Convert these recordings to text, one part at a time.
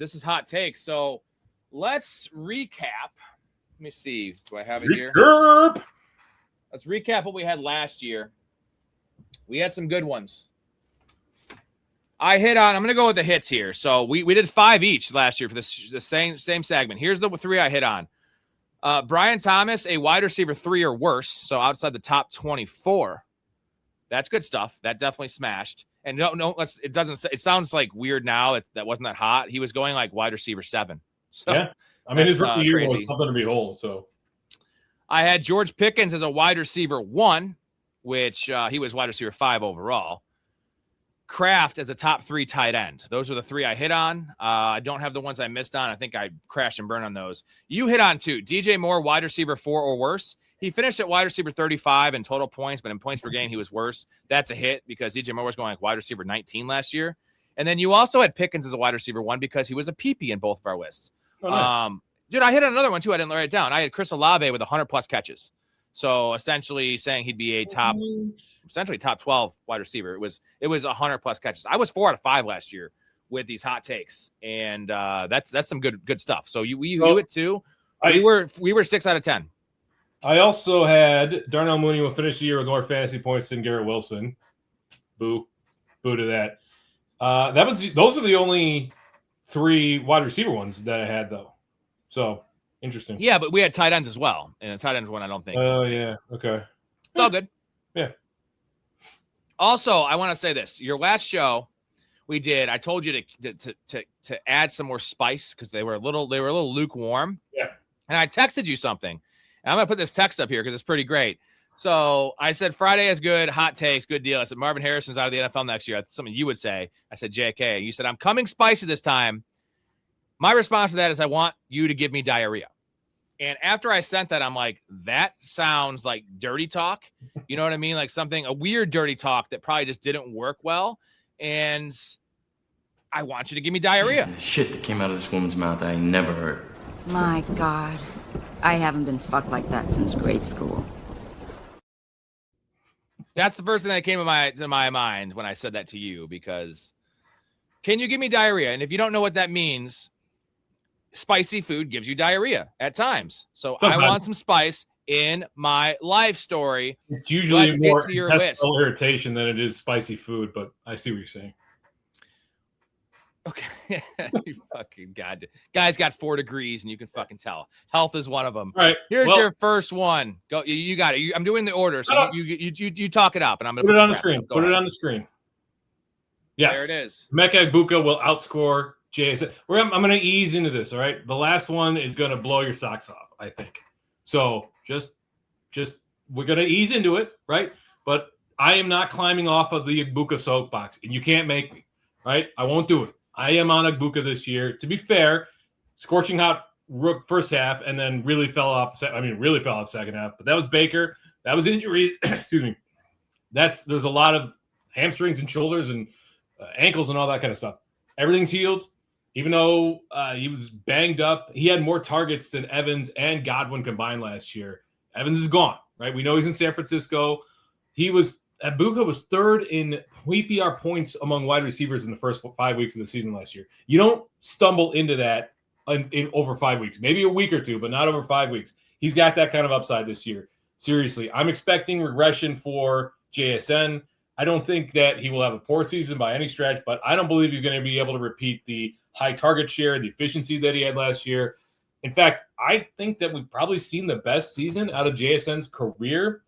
This is hot takes. So let's recap. Let me see. Do I have it here? Let's recap what we had last year. We had some good ones. I'm going to go with the hits here. So we did 5 each last year for the same segment. Here's the 3 I hit on. Brian Thomas, a wide receiver 3 or worse. So outside the top 24. That's good stuff. That definitely smashed. And it sounds like weird now that wasn't that hot. He was going like wide receiver 7. So yeah. I mean, his rookie year was something to behold. So I had George Pickens as a wide receiver 1, which he was wide receiver 5 overall. Kraft as a top 3 tight end. Those are the 3 I hit on. I don't have the ones I missed on. I think I crashed and burned on those. You hit on 2. DJ Moore, wide receiver 4 or worse. He finished at wide receiver 35 in total points, but in points per game, he was worse. That's a hit because DJ Moore was going like wide receiver 19 last year. And then you also had Pickens as a wide receiver 1 because he was a PP in both of our lists. Oh, nice. Dude, I hit on another one too. I didn't write it down. I had Chris Olave with 100+ catches. So essentially saying he'd be a top 12 wide receiver. It was 100+ catches. I was 4 out of 5 last year with these hot takes, and that's some good stuff. So you it too. We were 6 out of 10. I also had Darnell Mooney will finish the year with more fantasy points than Garrett Wilson. Boo to that. Those are the only 3 wide receiver ones that I had though. So. Interesting. Yeah, but we had tight ends as well. And a tight ends one, I don't think. Oh, yeah. Okay. It's all good. Yeah. Also, I want to say this. Your last show we did, I told you to add some more spice because they were a little lukewarm. Yeah. And I texted you something. And I'm going to put this text up here because it's pretty great. So I said Friday is good, hot takes, good deal. I said Marvin Harrison's out of the NFL next year. That's something you would say. I said JK. You said I'm coming spicy this time. My response to that is I want you to give me diarrhea. And after I sent that, I'm like, that sounds like dirty talk. You know what I mean? Like a weird dirty talk that probably just didn't work well. And I want you to give me diarrhea. The shit that came out of this woman's mouth, I ain't never heard. My God. I haven't been fucked like that since grade school. That's the first thing that came to my mind when I said that to you, because can you give me diarrhea? And if you don't know what that means, spicy food gives you diarrhea at times. So sometimes. I want some spice in my life story. It's usually more intestinal irritation than it is spicy food, but I see what you're saying. Okay. You fucking God. Guy's got 4 degrees and you can fucking tell. Health is one of them. All right. Here's your first one. Go. You got it. I'm doing the order. So you talk it up and I'm going to put it on the screen. Put it on the screen. Yes. There it is. Emeka Egbuka will outscore JSN. I'm going to ease into this, all right? The last one is going to blow your socks off, I think. So just we're going to ease into it, right? But I am not climbing off of the Egbuka soapbox, and you can't make me, right? I won't do it. I am on Egbuka this year. To be fair, scorching hot first half, and then really fell off second half. But that was Baker. That was injuries. Excuse me. There's a lot of hamstrings and shoulders and ankles and all that kind of stuff. Everything's healed. Even though he was banged up, he had more targets than Evans and Godwin combined last year. Evans is gone, right? We know he's in San Francisco. Egbuka was 3rd in PPR points among wide receivers in the first 5 weeks of the season last year. You don't stumble into that in over 5 weeks, maybe a week or 2, but not over 5 weeks. He's got that kind of upside this year. Seriously, I'm expecting regression for JSN. I don't think that he will have a poor season by any stretch, but I don't believe he's going to be able to repeat the high target share, the efficiency that he had last year. In fact, I think that we've probably seen the best season out of JSN's career.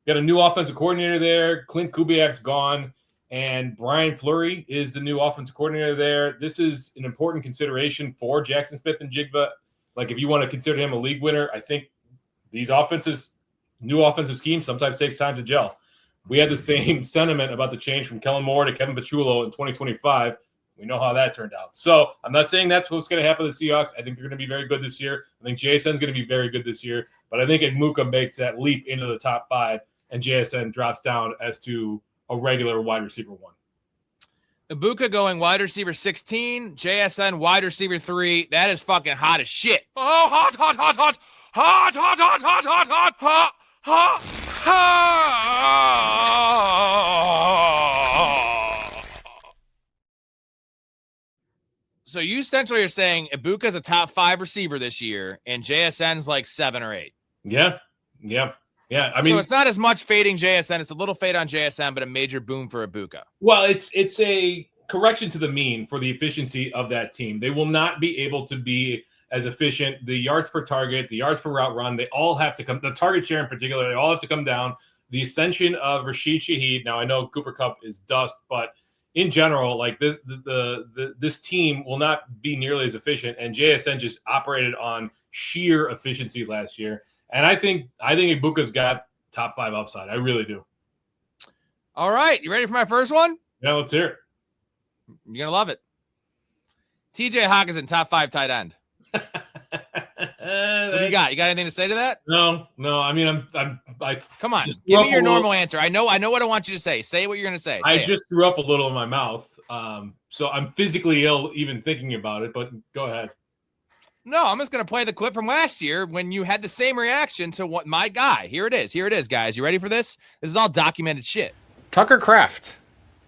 Got a new offensive coordinator there. Clint Kubiak's gone, and Brian Fleury is the new offensive coordinator there. This is an important consideration for Jackson Smith and Jigba. Like, if you want to consider him a league winner, I think these new offensive schemes sometimes takes time to gel. We had the same sentiment about the change from Kellen Moore to Kevin Pachulo in 2025. We know how that turned out. So I'm not saying that's what's going to happen to the Seahawks. I think they're going to be very good this year. I think JSN's going to be very good this year. But I think Egbuka makes that leap into the top 5, and JSN drops down as to a regular wide receiver 1. Egbuka going wide receiver 16, JSN wide receiver 3. That is fucking hot as shit. Oh, hot, hot, hot, hot, hot, hot, hot, hot, hot, hot, hot, hot, hot. So you essentially are saying Ibuka's a top 5 receiver this year, and JSN's like 7 or 8. Yeah. I mean, so it's not as much fading JSN. It's a little fade on JSN, but a major boom for Ibuka. Well, it's a correction to the mean for the efficiency of that team. They will not be able to be as efficient. The yards per target, the yards per route run, they all have to come. The target share in particular, they all have to come down. The ascension of Rashid Shaheed. Now I know Cooper Kupp is dust, but in general, like this team will not be nearly as efficient. And JSN just operated on sheer efficiency last year. And I think Ibuka's got top 5 upside. I really do. All right, you ready for my first one? Yeah, let's hear it. You're gonna love it. TJ Hawkinson, top 5 tight end. What do you got? You got anything to say to that? No. I mean, I come on. Give me your normal answer. I know what I want you to say. Say what you're gonna say. I just threw up a little in my mouth, so I'm physically ill even thinking about it. But go ahead. No, I'm just gonna play the clip from last year when you had the same reaction to what my guy. Here it is, guys. You ready for this? This is all documented shit. Tucker Kraft,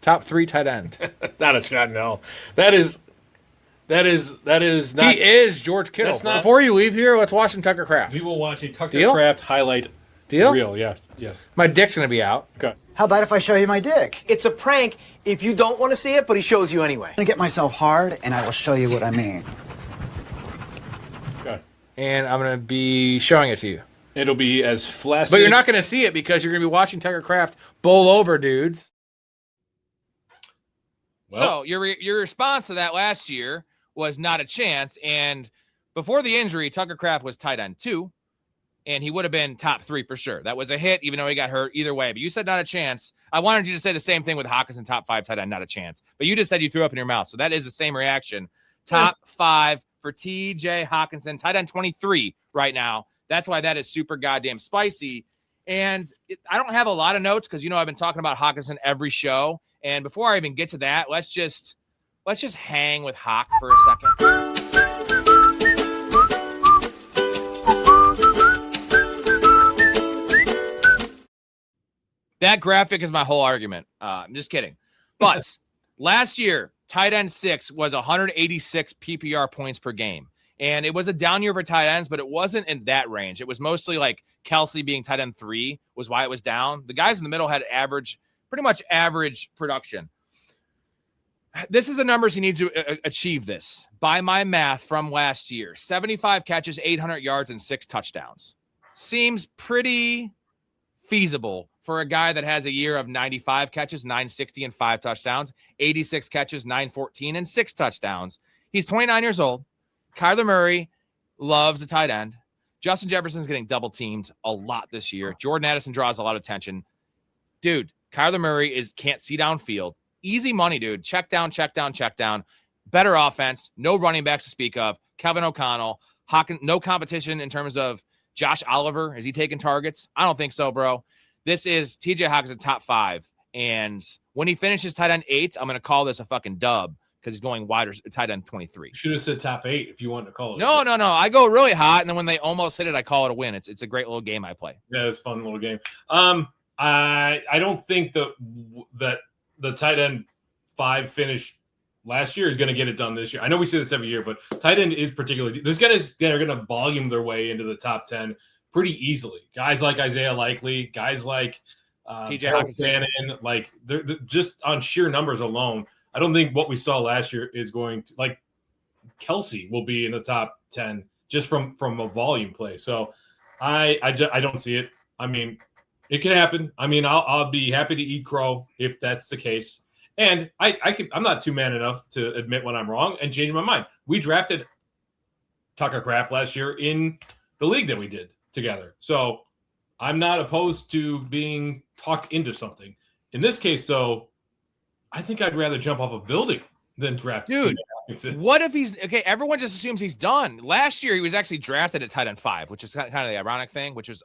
top 3 tight end. Not a shot. No, that is not. He is George Kittle. That's not- Before you leave here, let's watch some Tucker Kraft. We will watch a Tucker Deal? Kraft highlight Deal? reel. Yeah. Yes. My dick's gonna be out. Okay. How about if I show you my dick? It's a prank if you don't want to see it, but he shows you anyway. I'm gonna get myself hard, and I will show you what I mean. Okay. And I'm gonna be showing it to you. It'll be as flaccid. But you're not gonna see it because you're gonna be watching Tucker Kraft bowl over dudes. Well, so your response to that last year was not a chance. And before the injury, Tucker Kraft was tight end 2, and he would have been top 3 for sure. That was a hit, even though he got hurt either way. But you said not a chance. I wanted you to say the same thing with Hawkinson, top 5 tight end, not a chance. But you just said you threw up in your mouth. So that is the same reaction. Top 5 for TJ Hawkinson, tight end 23 right now. That's why that is super goddamn spicy. And I don't have a lot of notes because, I've been talking about Hawkinson every show. And before I even get to that, let's just hang with Hawk for a second. That graphic is my whole argument. I'm just kidding. But last year, tight end 6 was 186 PPR points per game. And it was a down year for tight ends, but it wasn't in that range. It was mostly like Kelsey being tight end 3 was why it was down. The guys in the middle had pretty much average production. This is the numbers he needs to achieve this. By my math from last year, 75 catches, 800 yards, and 6 touchdowns. Seems pretty feasible for a guy that has a year of 95 catches, 960, and 5 touchdowns, 86 catches, 914, and 6 touchdowns. He's 29 years old. Kyler Murray loves the tight end. Justin Jefferson's getting double teamed a lot this year. Jordan Addison draws a lot of attention. Dude, Kyler Murray can't see downfield. Easy money, dude. Check down. Better offense. No running backs to speak of. Kevin O'Connell. No competition in terms of Josh Oliver. Is he taking targets? I don't think so, bro. This is TJ Hawkinson top 5. And when he finishes tight end 8, I'm going to call this a fucking dub because he's going wider tight end 23. Should have said top 8 if you wanted to call it. No. I go really hot, and then when they almost hit it, I call it a win. It's a great little game I play. Yeah, it's a fun little game. I don't think that the tight end 5 finish last year is going to get it done this year. I know we say this every year, but tight end is particularly – there's guys that are going to volume their way into the top 10 pretty easily. Guys like Isaiah Likely, guys like TJ Hawkinson. Like they're just on sheer numbers alone. I don't think what we saw last year is going to – like Kelsey will be in the top 10 just from a volume play. So I don't see it. I mean, it can happen. I mean, I'll be happy to eat crow if that's the case. And I'm not too man enough to admit when I'm wrong and change my mind. We drafted Tucker Kraft last year in the league that we did together. So I'm not opposed to being talked into something. In this case, though, I think I'd rather jump off a building than draft. Dude, what if he's – okay, everyone just assumes he's done. Last year, he was actually drafted at tight end 5, which is kind of the ironic thing, which was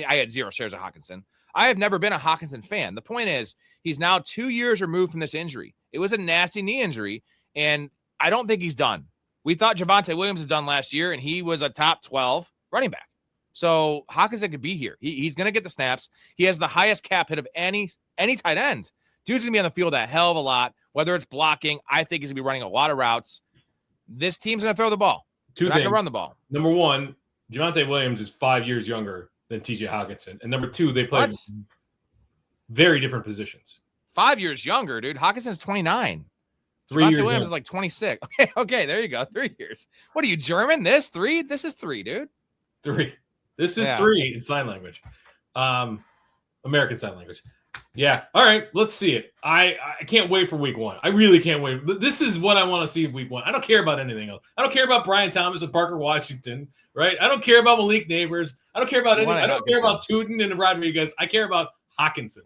I had 0 shares of Hawkinson. I have never been a Hawkinson fan. The point is, he's now 2 years removed from this injury. It was a nasty knee injury, and I don't think he's done. We thought Javonte Williams was done last year, and he was a top 12 running back. So Hawkinson could be here. He's going to get the snaps. He has the highest cap hit of any tight end. Dude's going to be on the field a hell of a lot. Whether it's blocking, I think he's going to be running a lot of routes. This team's going to throw the ball. Two They're not things. going to run the ball. Number one, Javonte Williams is 5 years younger than TJ Hockenson. And number two, they play very different positions. 5 years younger, dude. Hawkinson's 29. 3 years. Javonte Williams is like 26. Okay, there you go. 3 years. What are you, German? This 3? This is 3, dude. 3. This is 3 in sign language. American Sign Language. Yeah. All right. Let's see it. I can't wait for week 1. I really can't wait. This is what I want to see in week 1. I don't care about anything else. I don't care about Brian Thomas and Parker Washington, right? I don't care about Malik Neighbors. I don't care about anything. I don't care about Tootin and Rodriguez. I care about Hockenson.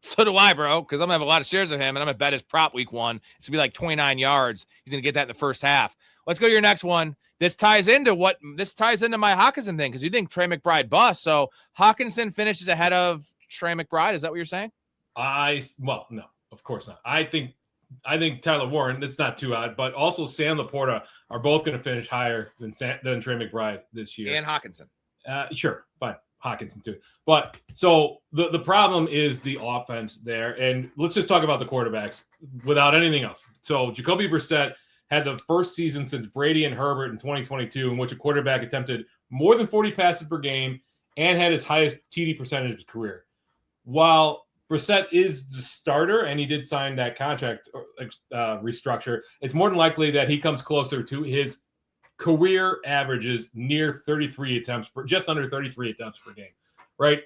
So do I, bro, because I'm going to have a lot of shares of him, and I'm going to bet his prop week 1. It's going to be like 29 yards. He's going to get that in the first half. Let's go to your next one. This ties into my Hockenson thing, because you think Trey McBride bust. So Hockenson finishes ahead of Trey McBride. Is that what you're saying? Well, no, of course not. I think Tyler Warren, that's not too odd, but also Sam Laporta are both going to finish higher than Trey McBride this year. And Hockenson. Sure, fine. Hockenson too. But so the problem is the offense there. And let's just talk about the quarterbacks without anything else. So Jacoby Brissett had the first season since Brady and Herbert in 2022 in which a quarterback attempted more than 40 passes per game and had his highest TD percentage of his career. While Brissett is the starter and he did sign that contract restructure, it's more than likely that he comes closer to his career averages near 33 attempts per, just under 33 attempts per game, right?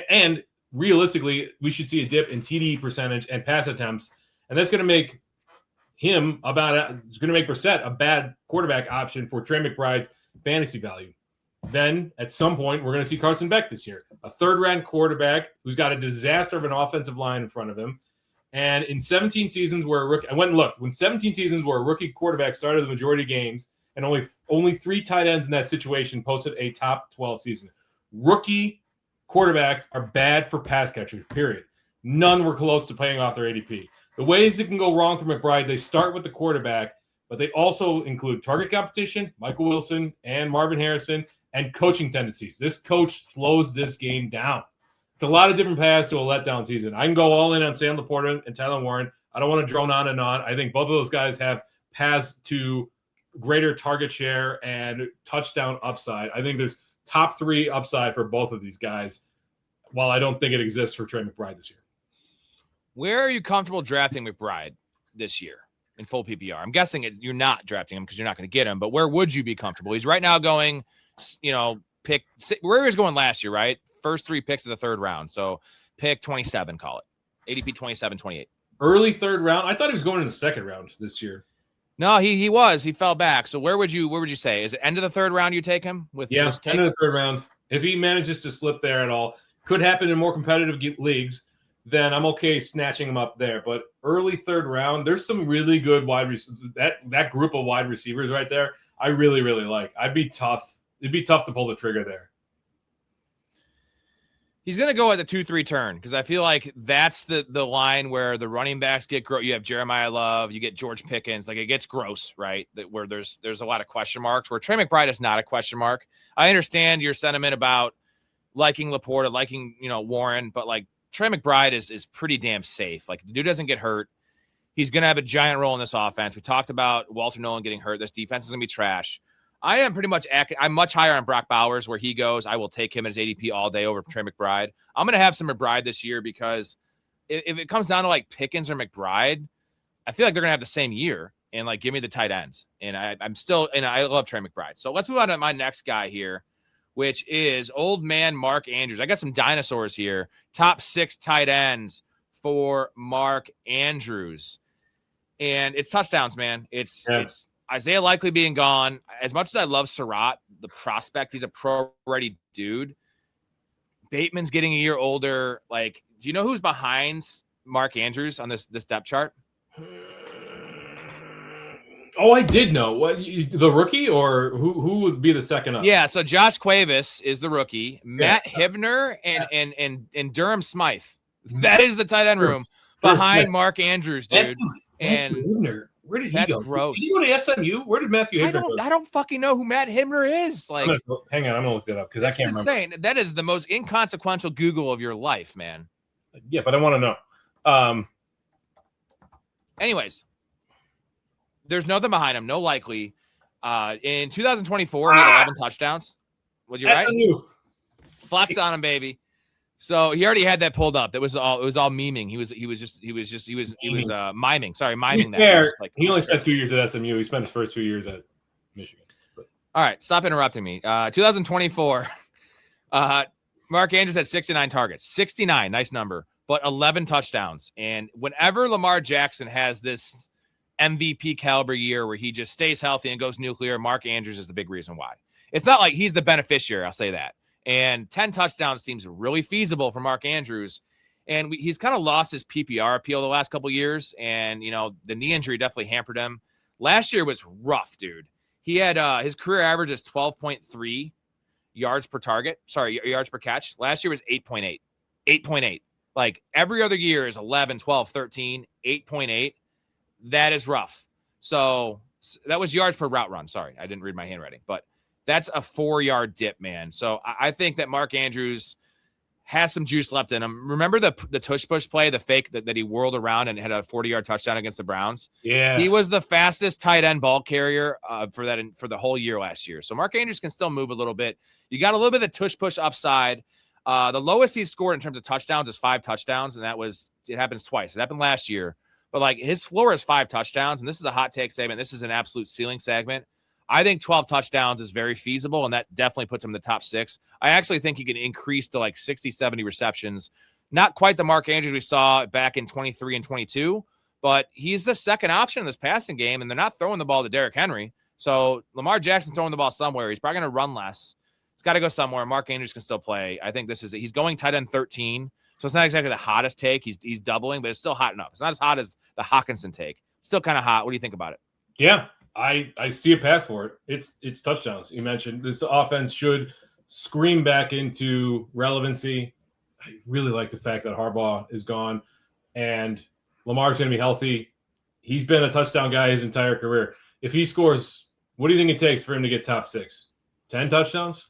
And realistically, we should see a dip in TD percentage and pass attempts, and that's going to make Brissett a bad quarterback option for Trey McBride's fantasy value. Then at some point, we're going to see Carson Beck this year, a third-round quarterback who's got a disaster of an offensive line in front of him. And in 17 seasons where I went and looked, when 17 seasons where a rookie quarterback started the majority of games, and only 3 tight ends in that situation posted a top 12 season. Rookie quarterbacks are bad for pass catchers, period. None were close to paying off their ADP. The ways it can go wrong for McBride, they start with the quarterback, but they also include target competition, Michael Wilson and Marvin Harrison, and coaching tendencies. This coach slows this game down. It's a lot of different paths to a letdown season. I can go all in on Sam Laporta and Tyler Warren. I don't want to drone on and on. I think both of those guys have paths to greater target share and touchdown upside. I think there's top 3 upside for both of these guys, while I don't think it exists for Trey McBride this year. Where are you comfortable drafting McBride this year in full PPR? I'm guessing you're not drafting him because you're not going to get him, but where would you be comfortable? He's right now going, pick where he was going last year, right? First 3 picks of the third round. So pick 27, call it. ADP 27, 28. Early third round. I thought he was going in the second round this year. No, he was. He fell back. So where would you say? Is it end of the third round you take him? End of the third round. If he manages to slip there at all, could happen in more competitive leagues, then I'm okay snatching him up there. But early third round, there's some really good wide receivers. That group of wide receivers right there, I really, really like. It'd be tough to pull the trigger there. He's going to go at the 2-3 turn because I feel like that's the line where the running backs get gross. You have Jeremiah Love, you get George Pickens. Like, it gets gross, right? Where there's a lot of question marks, where Trey McBride is not a question mark. I understand your sentiment about liking Laporta, liking, Warren, but like Trey McBride is pretty damn safe. Like, the dude doesn't get hurt. He's going to have a giant role in this offense. We talked about Walter Nolan getting hurt. This defense is going to be trash. I am pretty much I'm much higher on Brock Bowers where he goes. I will take him as ADP all day over Trey McBride. I'm going to have some McBride this year because if it comes down to like Pickens or McBride, I feel like they're going to have the same year and like give me the tight ends. And I love Trey McBride. So let's move on to my next guy here, which is old man Mark Andrews. I got some dinosaurs here. Top 6 tight ends for Mark Andrews. And it's touchdowns, man. It's Isaiah Likely being gone. As much as I love Surratt, the prospect, he's a pro-ready dude. Bateman's getting a year older. Like, do you know who's behind Mark Andrews on this depth chart? Oh, I did know. What, the rookie, or who would be the second up? Yeah, so Josh Cuevas is the rookie. Matt Hibner and Durham Smythe. That is the tight end room behind Mark Andrews, dude. And Hibner. Where did he go? That's gross. Did he go to SMU? Where did Matthew Hibner go? I don't fucking know who Matt Hibner is. Like, hang on, I'm gonna look that up because I can't remember. Insane. That is the most inconsequential Google of your life, man. Yeah, but I want to know. Anyways, There's nothing behind him. No likely. In 2024, he had 11 touchdowns. Was you right? SMU. Flex on him, baby. So he already had that pulled up. It was all miming. He was miming. Sorry, miming that. Fair, he only spent 2 years at SMU. He spent his first 2 years at Michigan. But. All right, stop interrupting me. 2024, Mark Andrews had 69 targets. 69, nice number, but 11 touchdowns. And whenever Lamar Jackson has this MVP caliber year where he just stays healthy and goes nuclear, Mark Andrews is the big reason why. It's not like he's the beneficiary, I'll say that. And 10 touchdowns seems really feasible for Mark Andrews. And he's kind of lost his PPR appeal the last couple of years. And, the knee injury definitely hampered him. Last year was rough, dude. He had his career average is 12.3 yards per target. Sorry, yards per catch. Last year was 8.8. 8.8. Like every other year is 11, 12, 13, 8.8. That is rough. So that was yards per route run. Sorry, I didn't read my handwriting. But that's a 4-yard dip, man. So I think that Mark Andrews has some juice left in him. Remember the tush push play, the fake that he whirled around and had a 40-yard touchdown against the Browns? Yeah. He was the fastest tight end ball carrier for the whole year last year. So Mark Andrews can still move a little bit. You got a little bit of the tush push upside. The lowest he's scored in terms of touchdowns is 5 touchdowns, and it happens twice. It happened last year. But, like, his floor is 5 touchdowns, and this is a hot take segment. This is an absolute ceiling segment. I think 12 touchdowns is very feasible, and that definitely puts him in the top 6. I actually think he can increase to like 60, 70 receptions. Not quite the Mark Andrews we saw back in 23 and 22, but he's the second option in this passing game, and they're not throwing the ball to Derrick Henry. So Lamar Jackson's throwing the ball somewhere. He's probably going to run less. It's got to go somewhere. Mark Andrews can still play. I think he's going tight end 13, so it's not exactly the hottest take. He's doubling, but it's still hot enough. It's not as hot as the Hawkinson take. Still kind of hot. What do you think about it? Yeah. I see a path for it. It's touchdowns. You mentioned this offense should scream back into relevancy. I really like the fact that Harbaugh is gone and Lamar's going to be healthy. He's been a touchdown guy his entire career. If he scores, what do you think it takes for him to get top 6? 10 touchdowns?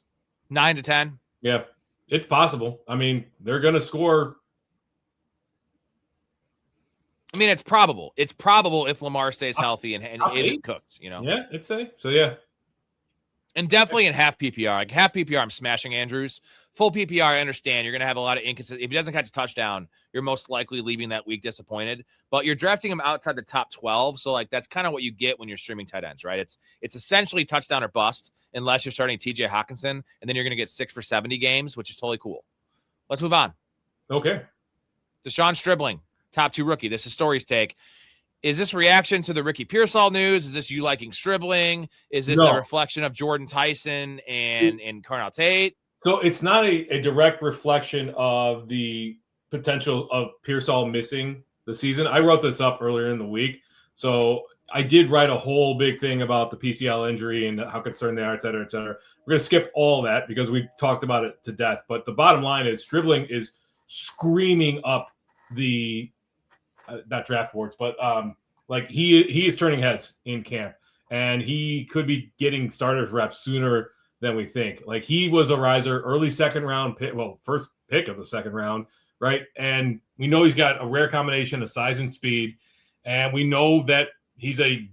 9 to 10. Yeah, it's possible. I mean, they're going to score. I mean, it's probable. It's probable if Lamar stays healthy and isn't cooked, Yeah, I'd say. So, yeah. And definitely in half PPR. Like half PPR, I'm smashing Andrews. Full PPR, I understand. You're going to have a lot of inconsistency. If he doesn't catch a touchdown, you're most likely leaving that week disappointed. But you're drafting him outside the top 12. So, like, that's kind of what you get when you're streaming tight ends, right? It's essentially touchdown or bust unless you're starting TJ Hawkinson. And then you're going to get 6 for 70 games, which is totally cool. Let's move on. Okay. Deshaun Stribling. Top 2 rookie. This is Story's take. Is this reaction to the Ricky Pearsall news? Is this you liking Stribling? Is this a reflection of Jordan Tyson and Carnell Tate? So it's not a direct reflection of the potential of Pearsall missing the season. I wrote this up earlier in the week. So I did write a whole big thing about the PCL injury and how concerned they are, et cetera, et cetera. We're going to skip all that because we talked about it to death. But the bottom line is Stribling is screaming up the not draft boards, but like he is turning heads in camp, and he could be getting starters reps sooner than we think. Like he was a riser, early second round pick, first pick of the second round, right? And we know he's got a rare combination of size and speed, and we know that he's a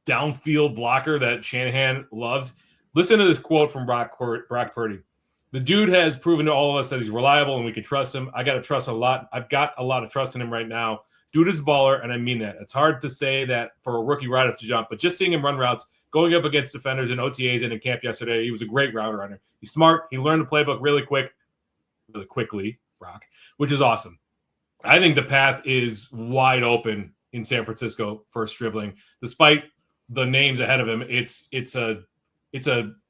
downfield blocker that Shanahan loves. Listen to this quote from Brock Purdy. The dude has proven to all of us that he's reliable and we can trust him. I got to trust a lot. I've got a lot of trust in him right now. Dude is a baller, and I mean that. It's hard to say that for a rookie right up to jump, but just seeing him run routes, going up against defenders in OTAs and in camp yesterday, he was a great route runner. He's smart. He learned the playbook really quickly, Brock, which is awesome. I think the path is wide open in San Francisco for Stribling. Despite the names ahead of him, it's a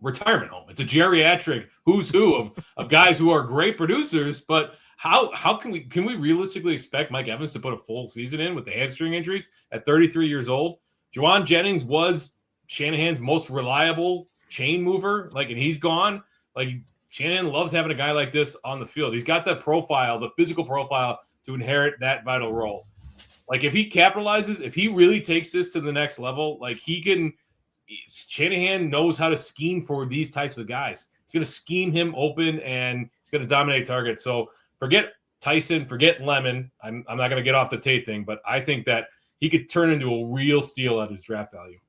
retirement home. It's a geriatric who's who of guys who are great producers, but how can we realistically expect Mike Evans to put a full season in with the hamstring injuries at 33 years old? Juwan Jennings was Shanahan's most reliable chain mover, and he's gone. Shanahan loves having a guy like this on the field. He's got the profile, the physical profile to inherit that vital role. If he capitalizes, if he really takes this to the next level, Shanahan knows how to scheme for these types of guys. He's going to scheme him open, and he's going to dominate targets. So forget Tyson, forget Lemon. I'm not going to get off the Tate thing, but I think that he could turn into a real steal at his draft value.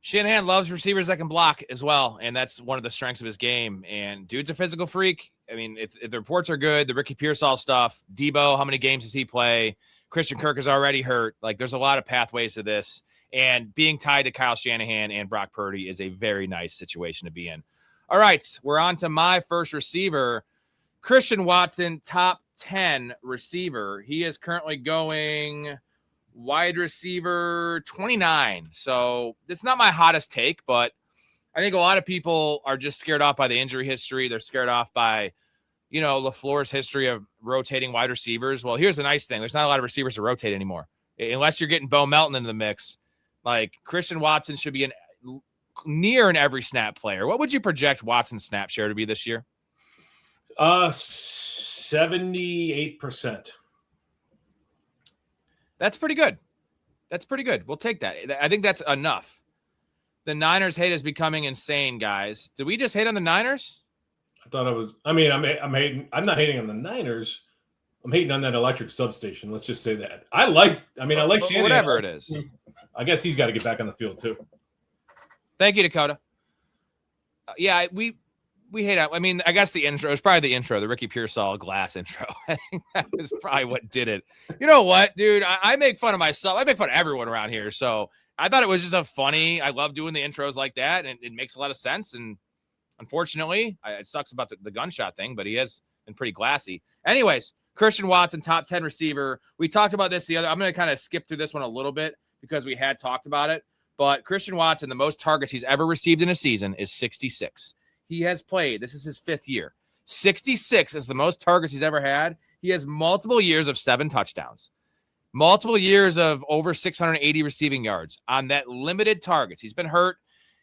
Shanahan loves receivers that can block as well, and that's one of the strengths of his game. And dude's a physical freak. I mean, if the reports are good, the Ricky Pearsall stuff, Debo, how many games does he play? Christian Kirk is already hurt. Like, there's a lot of pathways to this. And being tied to Kyle Shanahan and Brock Purdy is a very nice situation to be in. All right, we're on to my first receiver, Christian Watson, top 10 receiver. He is currently going wide receiver 29. So it's not my hottest take, but I think a lot of people are just scared off by the injury history. They're scared off by, LaFleur's history of rotating wide receivers. Well, here's the nice thing. There's not a lot of receivers to rotate anymore. Unless you're getting Bo Melton into the mix. Like, Christian Watson should be near an every snap player. What would you project Watson's snap share to be this year? 78%. That's pretty good. We'll take that. I think that's enough. The Niners hate is becoming insane, guys. Did we just hate on the Niners? I thought it was. I mean, I'm hating. I'm not hating on the Niners. I'm hating on that electric substation. Let's just say that. I like Shanahan. Whatever it is. I guess he's got to get back on the field too. Thank you, Dakota. Yeah, we hate it. I mean, I guess the intro is probably the intro, the Ricky Pearsall glass intro. I think that was probably what did it. You know what, dude? I make fun of myself. I make fun of everyone around here. So I thought it was just I love doing the intros like that, and it makes a lot of sense. And unfortunately, it sucks about the gunshot thing, but he has been pretty glassy. Anyways, Christian Watson, top 10 receiver. We talked about this I'm going to kind of skip through this one a little bit because we had talked about it. But Christian Watson, the most targets he's ever received in a season is 66. He has played. This is his 5th year. 66 is the most targets he's ever had. He has multiple years of 7 touchdowns, multiple years of over 680 receiving yards on that limited targets. He's been hurt.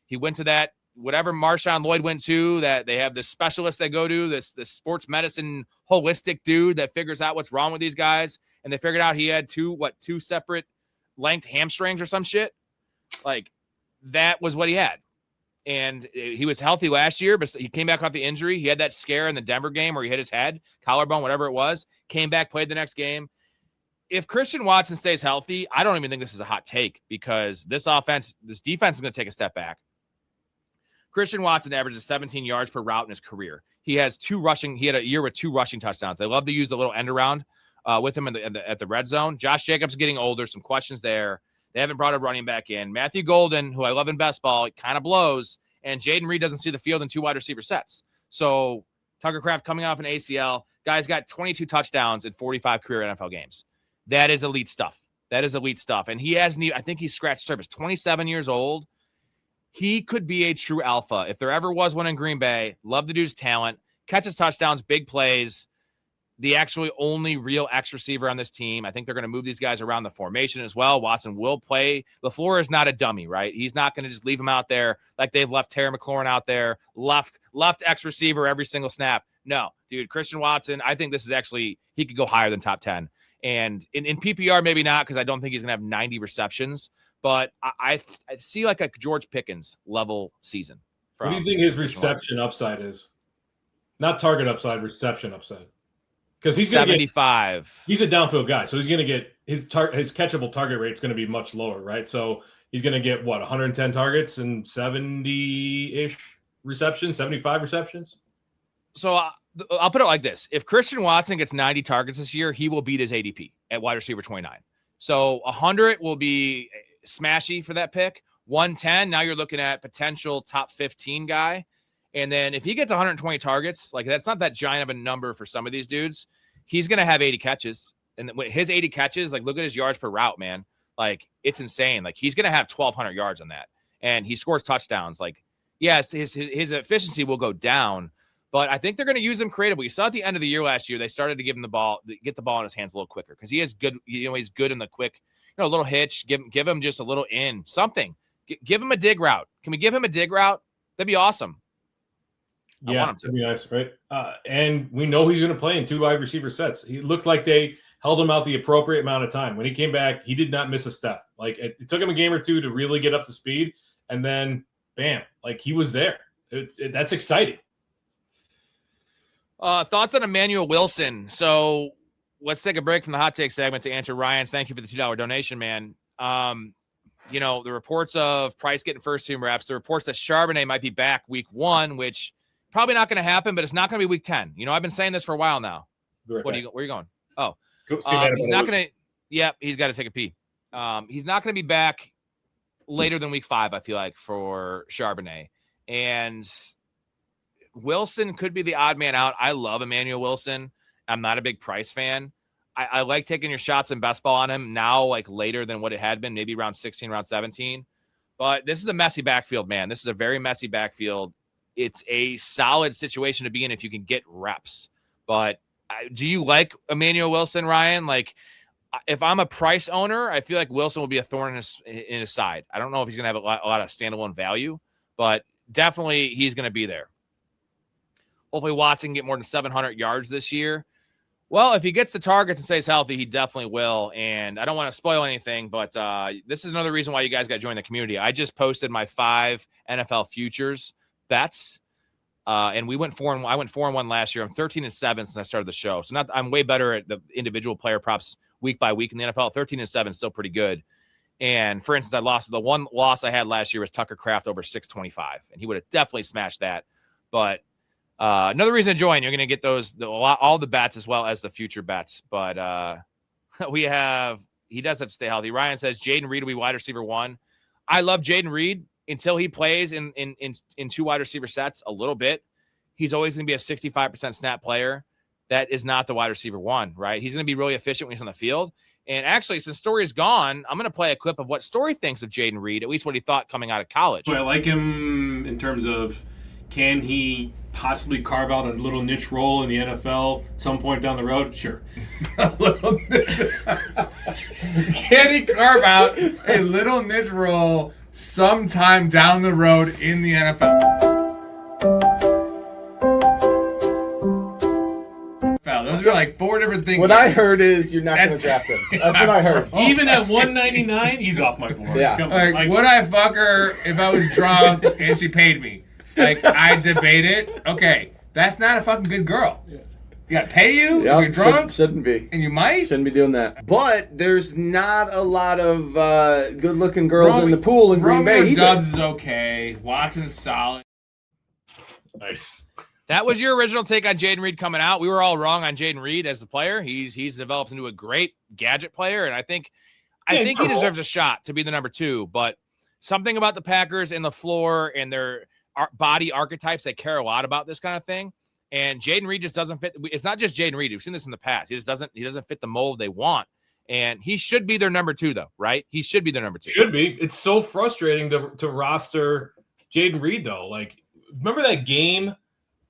He went to that, whatever Marshawn Lloyd went to, that they have this specialist they go to, this sports medicine holistic dude that figures out what's wrong with these guys. And they figured out he had two separate length hamstrings or some shit. Like, that was what he had. And he was healthy last year, but he came back off the injury. He had that scare in the Denver game where he hit his head, collarbone, whatever it was, came back, played the next game. If Christian Watson stays healthy, I don't even think this is a hot take because this defense is going to take a step back. Christian Watson averages 17 yards per route in his career. He had a year with 2 rushing touchdowns. They love to use the little end around with him at the red zone. Josh Jacobs getting older, some questions there. They haven't brought a running back in. Matthew Golden, who I love in best ball, it kind of blows. And Jaden Reed doesn't see the field in 2 wide receiver sets. So Tucker Kraft coming off an ACL. Guy's got 22 touchdowns in 45 career NFL games. That is elite stuff. And he hasn't even, I think he's scratched surface. 27 years old. He could be a true alpha. If there ever was one in Green Bay, love the dude's talent. Catches touchdowns, big plays. The actually only real X receiver on this team. I think they're going to move these guys around the formation as well. Watson will play. LaFleur is not a dummy, right? He's not going to just leave him out there like they've left Terry McLaurin out there, left X receiver every single snap. No, dude, Christian Watson, I think this is actually, he could go higher than top 10. And in PPR, maybe not, because I don't think he's going to have 90 receptions. But I see like a George Pickens level season. What do you think his reception upside is? Not target upside, reception upside. Because he's 75. He's a downfield guy, so he's going to get his catchable target rate is going to be much lower, right? So he's going to get 110 targets and 70-ish receptions, 75 receptions. So I'll put it like this: if Christian Watson gets 90 targets this year, he will beat his ADP at wide receiver 29. So 100 will be smashy for that pick. 110, now you're looking at potential top 15 guy. And then if he gets 120 targets, like that's not that giant of a number for some of these dudes. He's going to have 80 catches. And his 80 catches, like look at his yards per route, man. Like it's insane. Like he's going to have 1,200 yards on that. And he scores touchdowns. Like, yes, his efficiency will go down, but I think they're going to use him creatively. You saw at the end of the year last year, they started to give him get the ball in his hands a little quicker because he is good. He's good in the quick, a little hitch. Give him just a little something. Give him a dig route. Can we give him a dig route? That'd be awesome. Yeah, that'd be nice, right? And we know he's going to play in 2 wide receiver sets. He looked like they held him out the appropriate amount of time. When he came back, he did not miss a step. Like it took him a game or 2 to really get up to speed, and then bam, like he was there. That's exciting. Thoughts on Emmanuel Wilson? So let's take a break from the hot take segment to answer Ryan's. Thank you for the $2 donation, man. You know, the reports of Price getting first team reps, the reports that Charbonnet might be back week 1, which probably not going to happen, but it's not going to be week 10. You know, I've been saying this for a while now. Right, where are you going? Oh, he's not going to. Yep, he's got to take a pee. He's not going to be back later than week 5, I feel like, for Charbonnet. And Wilson could be the odd man out. I love Emmanuel Wilson. I'm not a big Price fan. I like taking your shots in best ball on him now, like later than what it had been, maybe around 16, around 17. But this is a messy backfield, man. This is a very messy backfield. It's a solid situation to be in if you can get reps. But do you like Emmanuel Wilson, Ryan? Like, if I'm a Price owner, I feel like Wilson will be a thorn in his side. I don't know if he's going to have a lot of standalone value, but definitely he's going to be there. Hopefully Watson can get more than 700 yards this year. Well, if he gets the targets and stays healthy, he definitely will. And I don't want to spoil anything, but this is another reason why you guys got to join the community. I just posted my 5 NFL futures bets, and we went 4-1. I went 4-1 last year. I'm 13-7 since I started the show. So I'm way better at the individual player props week by week in the NFL. 13-7 is still pretty good. And for instance, the one loss I had last year was Tucker Kraft over 625, and he would have definitely smashed that. But another reason to join, you're going to get all the bets as well as the future bets. But he does have to stay healthy. Ryan says Jaden Reed will be wide receiver 1. I love Jaden Reed until he plays in 2 wide receiver sets a little bit. He's always going to be a 65% snap player. That is not the wide receiver 1, right? He's going to be really efficient when he's on the field. And actually, since Story is gone, I'm going to play a clip of what Story thinks of Jaden Reed, at least what he thought coming out of college. So I like him in terms of, can he possibly carve out a little niche role in the NFL at some point down the road? Sure. Can he carve out a little niche role sometime down the road in the NFL? Those are like 4 different things. What I heard is you're not going to draft him. That's what I heard. Even at 199, he's off my board. Yeah. Like, would I fuck her if I was drunk and she paid me? Like, I debate it. Okay, that's not a fucking good girl. You got to pay you? Yep, You're drunk? Shouldn't be. And you might? Shouldn't be doing that. But there's not a lot of good-looking girls in the pool in Green Bay either. Dubs is okay. Watson is solid. Nice. That was your original take on Jaden Reed coming out. We were all wrong on Jaden Reed as the player. He's developed into a great gadget player, and I think he deserves a shot to be the number 2. But something about the Packers and the floor and their body archetypes, they care a lot about this kind of thing. And Jaden Reed just doesn't fit. It's not just Jaden Reed. We've seen this in the past. He doesn't fit the mold they want. And he should be their number 2, though, right? He should be their number 2. Should be. It's so frustrating to roster Jaden Reed, though. Like, remember that game?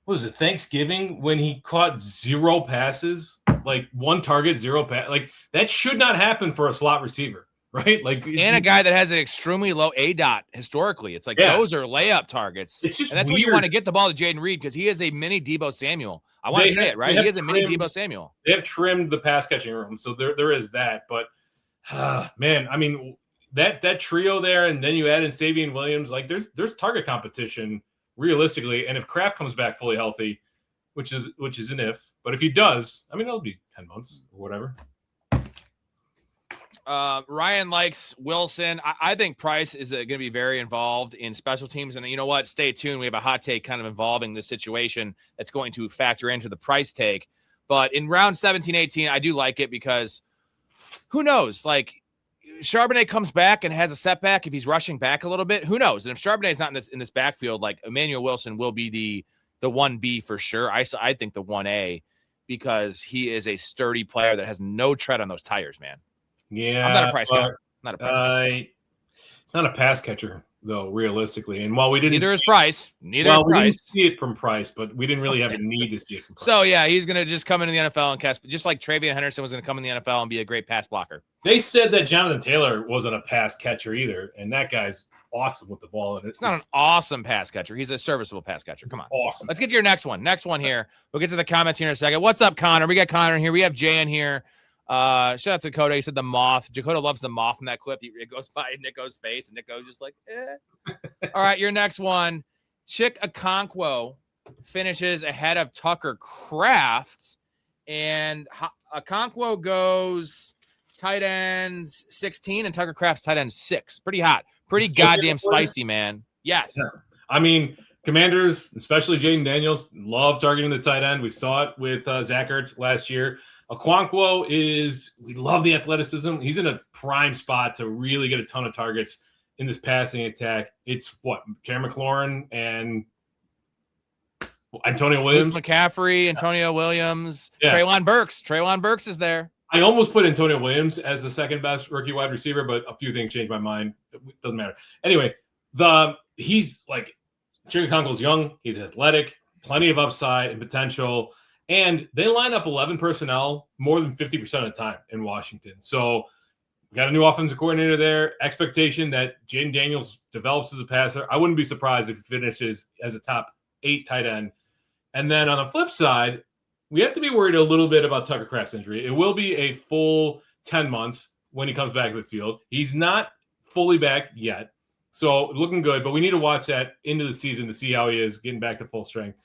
What was it, Thanksgiving, when he caught 0 passes? Like 1 target, 0 pass. Like, that should not happen for a slot receiver, right? Like, and a guy that has an extremely low ADOT historically. It's like those are layup targets. It's just and that's weird. Where you want to get the ball to Jaden Reed, because he is a mini Deebo Samuel. I want to say it, right? He is a mini Deebo Samuel. They have trimmed the pass catching room, so there is that. But man, I mean, that trio there, and then you add in Savion Williams. Like, there's target competition realistically, and if Kraft comes back fully healthy, which is an if, but if he does, I mean, it'll be 10 months or whatever. Ryan likes Wilson. I think Price is going to be very involved in special teams. And you know what? Stay tuned. We have a hot take kind of involving this situation that's going to factor into the Price take. But in round 17, 18, I do like it because who knows? Like, Charbonnet comes back and has a setback. If he's rushing back a little bit, who knows? And if Charbonnet's not in this backfield, like, Emmanuel Wilson will be the 1B for sure. I think the 1A, because he is a sturdy player that has no tread on those tires, man. Yeah, I'm not a Price guy. Not a Price guy. It's not a pass catcher, though, realistically. And while we didn't, neither is Price. We didn't see it from Price, but we didn't really have a need to see it from Price. So yeah, he's gonna just come into the NFL and catch, just like Travion Henderson was gonna come in the NFL and be a great pass blocker. They said that Jonathan Taylor wasn't a pass catcher either, and that guy's awesome with the ball. And it's not an awesome pass catcher. He's a serviceable pass catcher. Come on. Awesome. Let's get to your next one. Next one here. We'll get to the comments here in a second. What's up, Connor? We got Connor here. We have Jay in here. Shout out to Dakota. He said the moth. Dakota loves the moth in that clip. It goes by Nico's face, and Nico's just like, eh. All right, your next one. Chick Okonkwo finishes ahead of Tucker Kraft. And Okonkwo goes tight ends 16 and Tucker Kraft's tight end 6. Pretty hot. Pretty goddamn spicy, man. Yes. Yeah. I mean, Commanders, especially Jaden Daniels, love targeting the tight end. We saw it with Zach Ertz last year. Okonkwo we love the athleticism. He's in a prime spot to really get a ton of targets in this passing attack. It's Terry McLaurin and Antonio Williams. Luke McCaffrey, Antonio Williams, Treylon Burks. Treylon Burks is there. I almost put Antonio Williams as the second best rookie wide receiver, but a few things changed my mind. It doesn't matter. Anyway, he's like Okonkwo's young. He's athletic, plenty of upside and potential. And they line up 11 personnel more than 50% of the time in Washington. So we got a new offensive coordinator there. Expectation that Jaden Daniels develops as a passer. I wouldn't be surprised if he finishes as a top 8 tight end. And then on the flip side, we have to be worried a little bit about Tucker Kraft's injury. It will be a full 10 months when he comes back to the field. He's not fully back yet, so looking good, but we need to watch that into the season to see how he is getting back to full strength.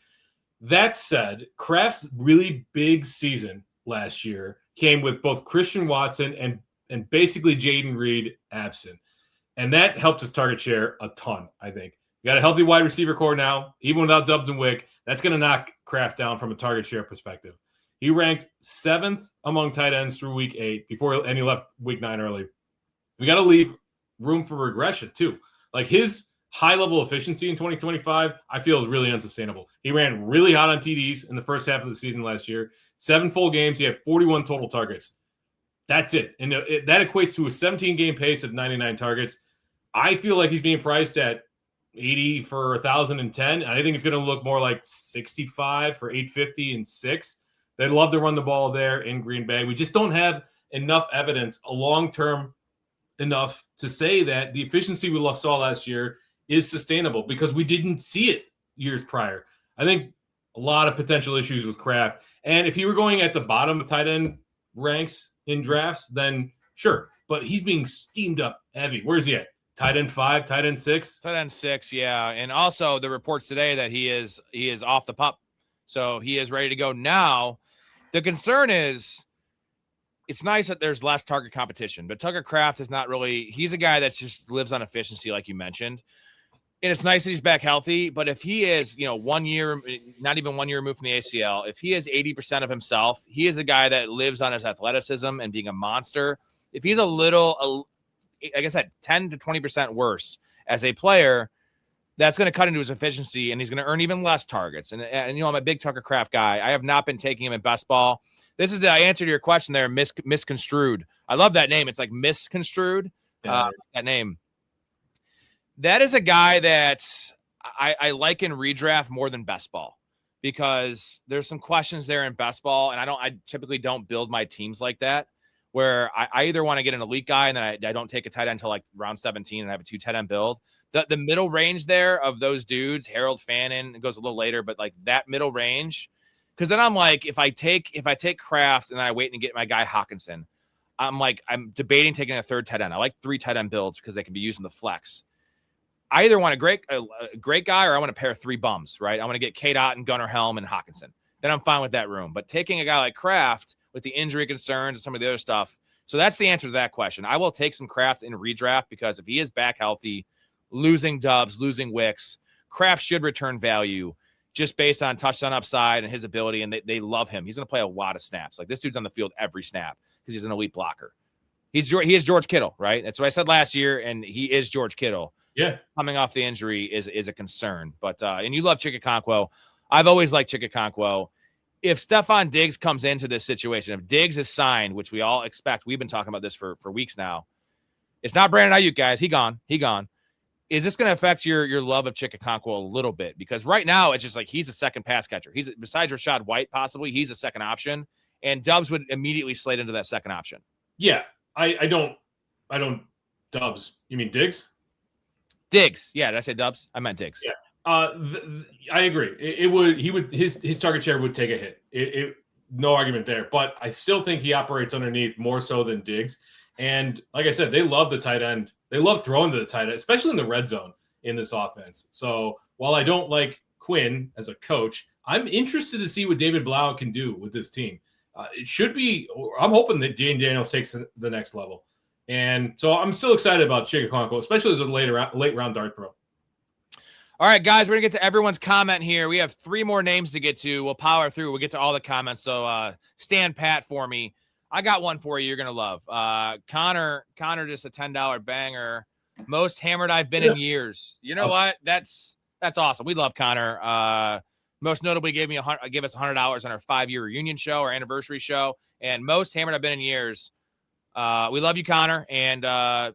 That said, Kraft's really big season last year came with both Christian Watson and basically Jaden Reed absent. And that helped his target share a ton, I think. You got a healthy wide receiver core now, even without Doubs and Wick. That's going to knock Kraft down from a target share perspective. He ranked 7th among tight ends through week 8 and he left week 9 early. We got to leave room for regression too. Like his high level efficiency in 2025, I feel is really unsustainable. He ran really hot on TDs in the first half of the season last year. 7 full games. He had 41 total targets. That's it. And that equates to a 17-game pace of 99 targets. I feel like he's being priced at 80 for 1,010. I think it's going to look more like 65 for 850 and 6. They'd love to run the ball there in Green Bay. We just don't have enough evidence, a long-term enough to say that the efficiency we saw last year is sustainable because we didn't see it years prior. I think a lot of potential issues with Kraft. And if he were going at the bottom of tight end ranks in drafts, then sure. But he's being steamed up heavy. Where's he at? Tight end 5, tight end 6? Tight end 6, yeah. And also the reports today that he is off the pup. So he is ready to go now. The concern is it's nice that there's less target competition, but Tucker Kraft is not really – he's a guy that just lives on efficiency like you mentioned. And it's nice that he's back healthy, but if he is, 1 year, not even 1 year removed from the ACL, if he is 80% of himself, he is a guy that lives on his athleticism and being a monster. If he's a little like I said, 10 to 20% worse as a player, that's going to cut into his efficiency, and he's going to earn even less targets. And I'm a big Tucker Kraft guy. I have not been taking him in best ball. This is the answer to your question there, misconstrued. I love that name. It's like misconstrued, that name. That is a guy that I like in redraft more than best ball because there's some questions there in best ball, and I typically don't build my teams like that, where I either want to get an elite guy and then I don't take a tight end until like round 17 and I have a 2 tight end build. The middle range there of those dudes, Harold Fannin, it goes a little later, but like that middle range, because then I'm like, if I take Kraft and then I wait and get my guy Hawkinson, I'm debating taking a 3rd tight end. I like 3 tight end builds because they can be used in the flex. I either want a great guy or I want to pair 3 bums, right? I want to get K-Dot and Gunnar Helm and Hawkinson. Then I'm fine with that room. But taking a guy like Kraft with the injury concerns and some of the other stuff. So that's the answer to that question. I will take some Kraft in redraft because if he is back healthy, losing Doubs, losing Wicks, Kraft should return value just based on touchdown upside and his ability. And they love him. He's going to play a lot of snaps. Like this dude's on the field every snap because he's an elite blocker. He is George Kittle, right? That's what I said last year. And he is George Kittle. Yeah. Coming off the injury is a concern. But, and you love Okonkwo. I've always liked Okonkwo. If Stephon Diggs comes into this situation, if Diggs is signed, which we all expect, we've been talking about this for weeks now. It's not Brandon Ayuk, guys. He gone. Is this going to affect your love of Okonkwo a little bit? Because right now it's just like he's a second pass catcher. He's besides Rachaad White, possibly he's a second option, and Doubs would immediately slide into that second option. Yeah, I don't Doubs. You mean Diggs? Diggs. Yeah, did I say Doubs? I meant Diggs. Yeah. I agree. His target share would take a hit. No argument there. But I still think he operates underneath more so than Diggs. And like I said, they love the tight end. They love throwing to the tight end, especially in the red zone in this offense. So while I don't like Quinn as a coach, I'm interested to see what David Blau can do with this team. It should be. I'm hoping that Jane Daniels takes the next level, and so I'm still excited about Chigakonko, especially as a late round dart throw. All right, guys, we're going to get to everyone's comment here. We have 3 more names to get to. We'll power through. We'll get to all the comments. So stand pat for me. I got one for you you're going to love. Connor, just a $10 banger. Most hammered I've been in years. You know what? That's awesome. We love Connor. Most notably gave us $100 on our 5-year reunion show, our anniversary show. And most hammered I've been in years. We love you, Connor. And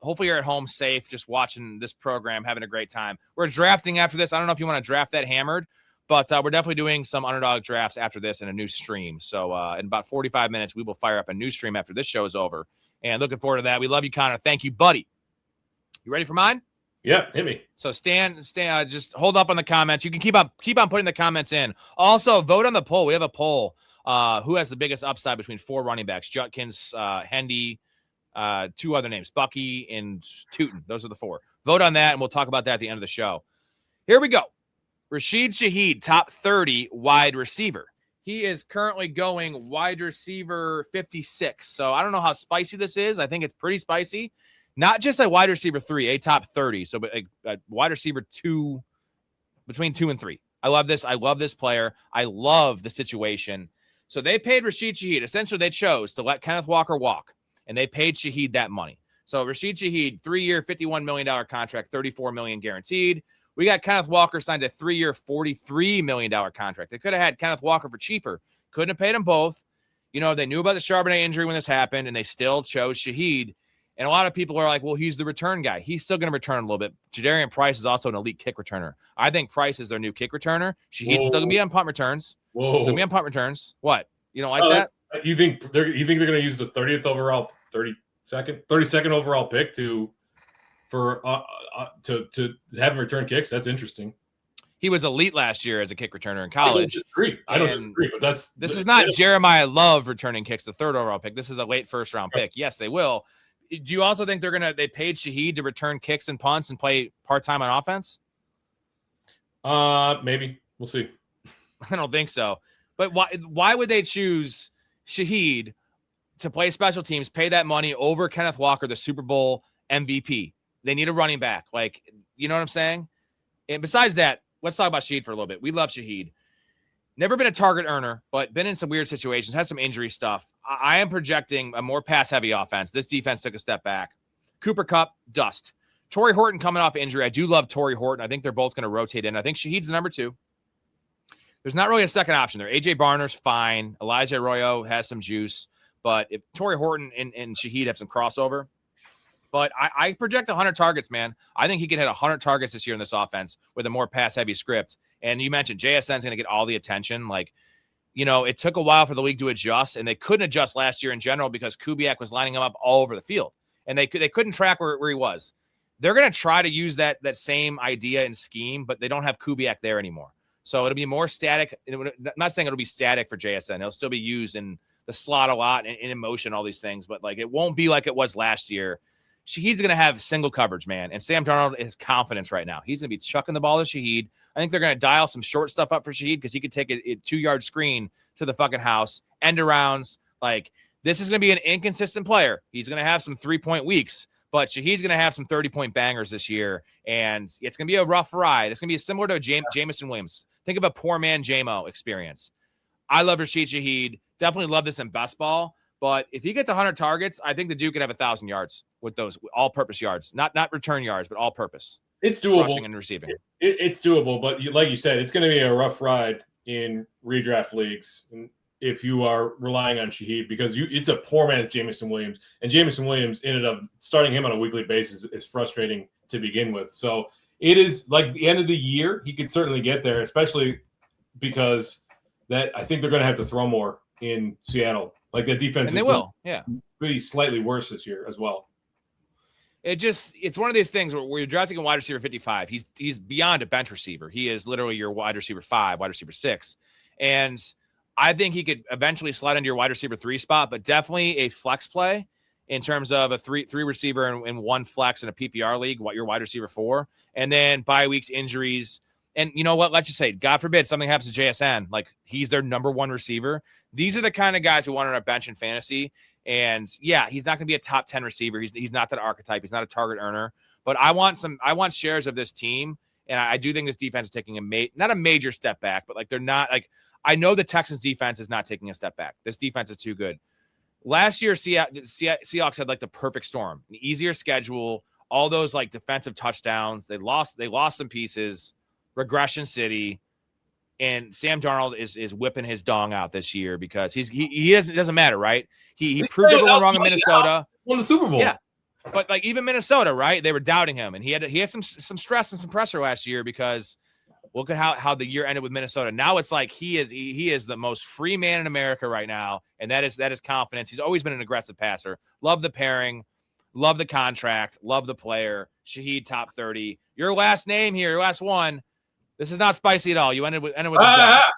hopefully you're at home safe, just watching this program, having a great time. We're drafting after this. I don't know if you want to draft that hammered, but we're definitely doing some underdog drafts after this in a new stream. So in about 45 minutes, we will fire up a new stream after this show is over. And looking forward to that. We love you, Connor. Thank you, buddy. You ready for mine? Yeah, hit me. So Stan, just hold up on the comments. You can keep on putting the comments in. Also, vote on the poll. We have a poll. Who has the biggest upside between 4 running backs? Judkins, Hendy, 2 other names, Bucky and Tootin. Those are the 4. Vote on that, and we'll talk about that at the end of the show. Here we go. Rashid Shaheed, top 30 wide receiver. He is currently going wide receiver 56. So I don't know how spicy this is. I think it's pretty spicy. Not just a wide receiver 3, a top 30. So a wide receiver 2, between 2 and 3. I love this. I love this player. I love the situation. So they paid Rashid Shaheed. Essentially, they chose to let Kenneth Walker walk. And they paid Shaheed that money. So Rashid Shaheed, 3-year, $51 million contract, $34 million guaranteed. We got Kenneth Walker signed a 3-year, $43 million contract. They could have had Kenneth Walker for cheaper. Couldn't have paid them both. You know, they knew about the Charbonnet injury when this happened, and they still chose Shaheed. And a lot of people are like, well, he's the return guy. He's still going to return a little bit. Jadarian Price is also an elite kick returner. I think Price is their new kick returner. Shaheed's still going to be on punt returns. Whoa. Still going to be on punt returns. What? You don't like that? You think they're going to use the 30th overall 32nd overall pick to have him return kicks? That's interesting. He was elite last year as a kick returner in college. I don't disagree, but this is not Jeremiah Love returning kicks, the 3rd overall pick. This is a late first-round pick. Yes, they will. Do you also think they paid Shaheed to return kicks and punts and play part-time on offense? Maybe. We'll see. I don't think so. But why would they choose Shaheed to play special teams, pay that money over Kenneth Walker, the Super Bowl MVP? They need a running back. Like, you know what I'm saying? And besides that, let's talk about Shaheed for a little bit. We love Shaheed. Never been a target earner, but been in some weird situations, had some injury stuff. I am projecting a more pass-heavy offense. This defense took a step back. Cooper Kupp, dust. Torrey Horton coming off injury. I do love Torrey Horton. I think they're both going to rotate in. I think Shaheed's the number 2. There's not really a second option there. A.J. Barner's fine. Elijah Arroyo has some juice. But if Torrey Horton and Shaheed have some crossover. But I project 100 targets, man. I think he can hit 100 targets this year in this offense with a more pass-heavy script. And you mentioned JSN's going to get all the attention. Like, you know, it took a while for the league to adjust, and they couldn't adjust last year in general because Kubiak was lining him up all over the field. And they couldn't track where he was. They're going to try to use that same idea and scheme, but they don't have Kubiak there anymore. So it'll be more static. I'm not saying it'll be static for JSN. It'll still be used in the slot a lot and in motion, all these things. But, like, it won't be like it was last year. He's going to have single coverage, man. And Sam Darnold is confidence right now. He's going to be chucking the ball to Shaheed. I think they're going to dial some short stuff up for Shaheed because he could take a 2-yard screen to the fucking house, end arounds. Like, this is going to be an inconsistent player. He's going to have some 3-point weeks, but Shaheed's going to have some 30-point bangers this year. And it's going to be a rough ride. It's going to be similar to Jameson Williams. Think of a poor man JMO experience. I love Rashid Shaheed. Definitely love this in best ball. But if he gets 100 targets, I think the Duke could have 1,000 yards with those all-purpose yards, not return yards, but all-purpose. It's doable. Rushing and receiving. It's doable, but like you said, it's going to be a rough ride in redraft leagues if you are relying on Shaheed because it's a poor man's Jameson Williams, and Jameson Williams ended up starting him on a weekly basis is frustrating to begin with. So it is like the end of the year. He could certainly get there, especially because that I think they're going to have to throw more in Seattle. Like that defense, and they will, yeah, be slightly worse this year as well. It's one of these things where you're drafting a wide receiver 55. He's beyond a bench receiver. He is literally your wide receiver 5, wide receiver 6, and I think he could eventually slide into your wide receiver 3 spot, but definitely a flex play in terms of a three receiver in one flex in a PPR league. What your wide receiver 4, and then bye weeks, injuries. And you know what? Let's just say, God forbid, something happens to JSN. Like, he's their number one receiver. These are the kind of guys who want on our bench in fantasy. And yeah, he's not going to be a top 10 receiver. He's not that archetype. He's not a target earner. But I want shares of this team. And I do think this defense is taking not a major step back, but like they're not like, I know the Texans defense is not taking a step back. This defense is too good. Last year, Seahawks had like the perfect storm, an easier schedule, all those like defensive touchdowns. They lost some pieces, regression city, and Sam Darnold is whipping his dong out this year because it doesn't matter, right? He proved everyone wrong in Minnesota. Won the Super Bowl. Yeah. But like even Minnesota, right? They were doubting him, and he had some stress and some pressure last year because look at how the year ended with Minnesota. Now it's like he is the most free man in America right now, and that is confidence. He's always been an aggressive passer. Love the pairing, love the contract, love the player. Shaheed top 30. Your last name here, your last one. This is not spicy at all. You ended with I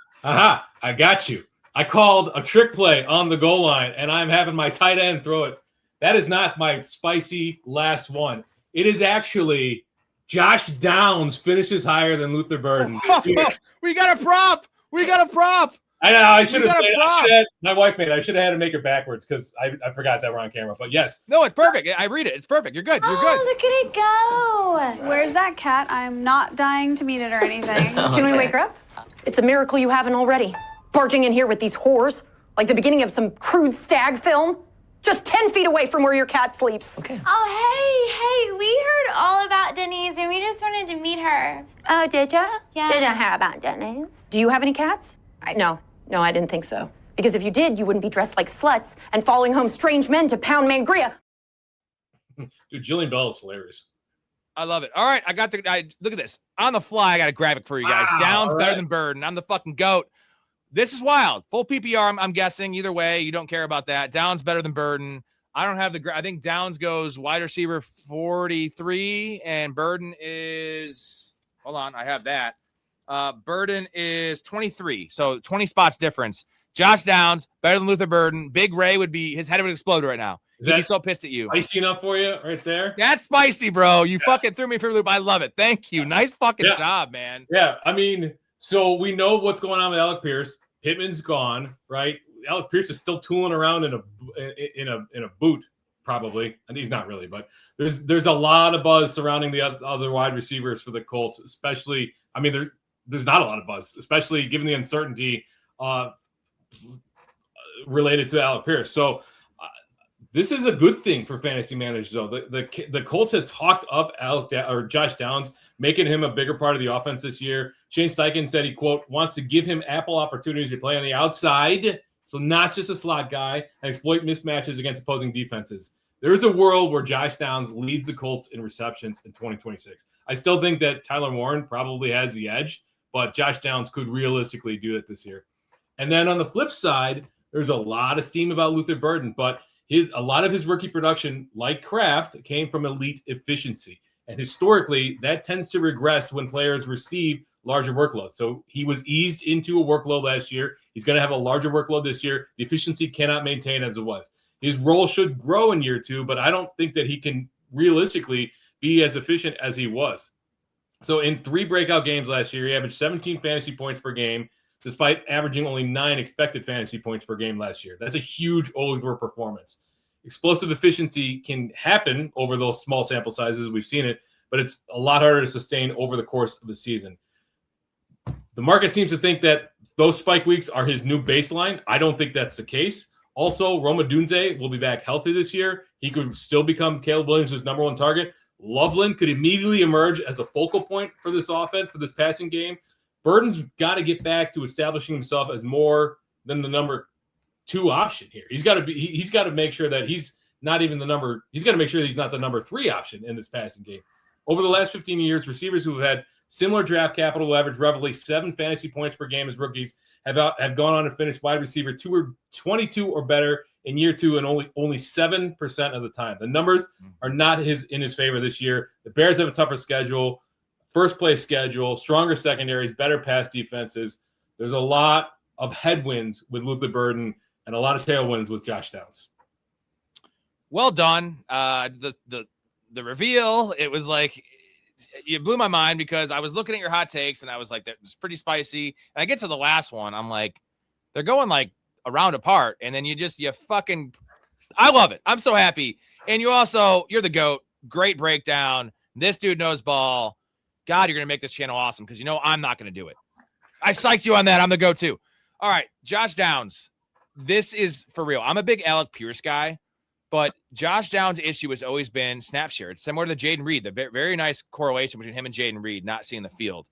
got you. I called a trick play on the goal line, and I'm having my tight end throw it. That is not my spicy last one. It is actually Josh Downs finishes higher than Luther Burden. We got a prop. I know. I should have. My wife made it. I should have had to make it backwards because I forgot that we're on camera. But yes. No, it's perfect. I read it. It's perfect. You're good. You're good. Look at it go. Where's that cat? I'm not dying to meet it or anything. Can we wake her up? It's a miracle you haven't already. Barging in here with these whores, like the beginning of some crude stag film. Just 10 feet away from where your cat sleeps. Okay. Oh, hey, we heard all about Denise and we just wanted to meet her. Oh, did ya? Yeah. Didn't hear about Denise. Do you have any cats? No, I didn't think so. Because if you did, you wouldn't be dressed like sluts and following home strange men to pound mangria. Dude, Jillian Bell is hilarious. I love it. All right, look at this. On the fly, I got a graphic for you guys. Wow, Downs better than Burden. I'm the fucking GOAT. This is wild. Full PPR, I'm guessing. Either way, you don't care about that. Downs better than Burden. I don't have I think Downs goes wide receiver 43, and Burden is, hold on, I have that. Burden is 23, so 20 spots difference. Josh Downs, better than Luther Burden. Big Ray his head would explode right now. He'd be so pissed at you. Spicy enough for you right there? That's spicy, bro. You fucking threw me for a loop. I love it. Thank you. Nice fucking job, man. Yeah, I mean, so we know what's going on with Alec Pierce. Pittman's gone, right? Alec Pierce is still tooling around in a boot, probably, and he's not really, but there's a lot of buzz surrounding the other wide receivers for the Colts, especially. I mean, there's not a lot of buzz, especially given the uncertainty related to Alec Pierce. So this is a good thing for fantasy managers, though. The Colts have talked up Josh Downs, making him a bigger part of the offense this year. Shane Steichen said he, quote, wants to give him ample opportunities to play on the outside, so not just a slot guy, and exploit mismatches against opposing defenses. There is a world where Josh Downs leads the Colts in receptions in 2026. I still think that Tyler Warren probably has the edge, but Josh Downs could realistically do it this year. And then on the flip side, there's a lot of steam about Luther Burden, but a lot of his rookie production, like Kraft, came from elite efficiency. And historically, that tends to regress when players receive larger workloads. So he was eased into a workload last year. He's going to have a larger workload this year. The efficiency cannot maintain as it was. His role should grow in year 2, but I don't think that he can realistically be as efficient as he was. So in 3 breakout games last year, he averaged 17 fantasy points per game, despite averaging only 9 expected fantasy points per game last year. That's a huge over performance. Explosive efficiency can happen over those small sample sizes. We've seen it, but it's a lot harder to sustain over the course of the season. The market seems to think that those spike weeks are his new baseline. I don't think that's the case. Also, Roma Dunze will be back healthy this year. He could still become Caleb Williams' number 1 target. Loveland could immediately emerge as a focal point for this offense, for this passing game. Burden's got to get back to establishing himself as more than the number 2 option here. He's got to make sure that he's not even he's got to make sure that he's not the number 3 option in this passing game. Over the last 15 years, receivers who have had similar draft capital who average roughly 7 fantasy points per game as rookies have gone on to finish wide receiver 22 or better in year 2 and only 7% of the time. The numbers are not in his favor this year. The Bears have a tougher schedule, first place schedule, stronger secondaries, better pass defenses. There's a lot of headwinds with Luther Burden and a lot of tailwinds with Josh Downs. Well done. The reveal, it was like you blew my mind because I was looking at your hot takes and I was like, that was pretty spicy. And I get to the last one. I'm like, they're going like a round apart. And then you fucking, I love it. I'm so happy. And you're the GOAT. Great breakdown. This dude knows ball. God, you're going to make this channel awesome because I'm not going to do it. I psyched you on that. I'm the GOAT too. All right, Josh Downs. This is for real. I'm a big Alec Pierce guy. But Josh Downs' issue has always been snap share. It's similar to Jaden Reed, the very nice correlation between him and Jaden Reed not seeing the field.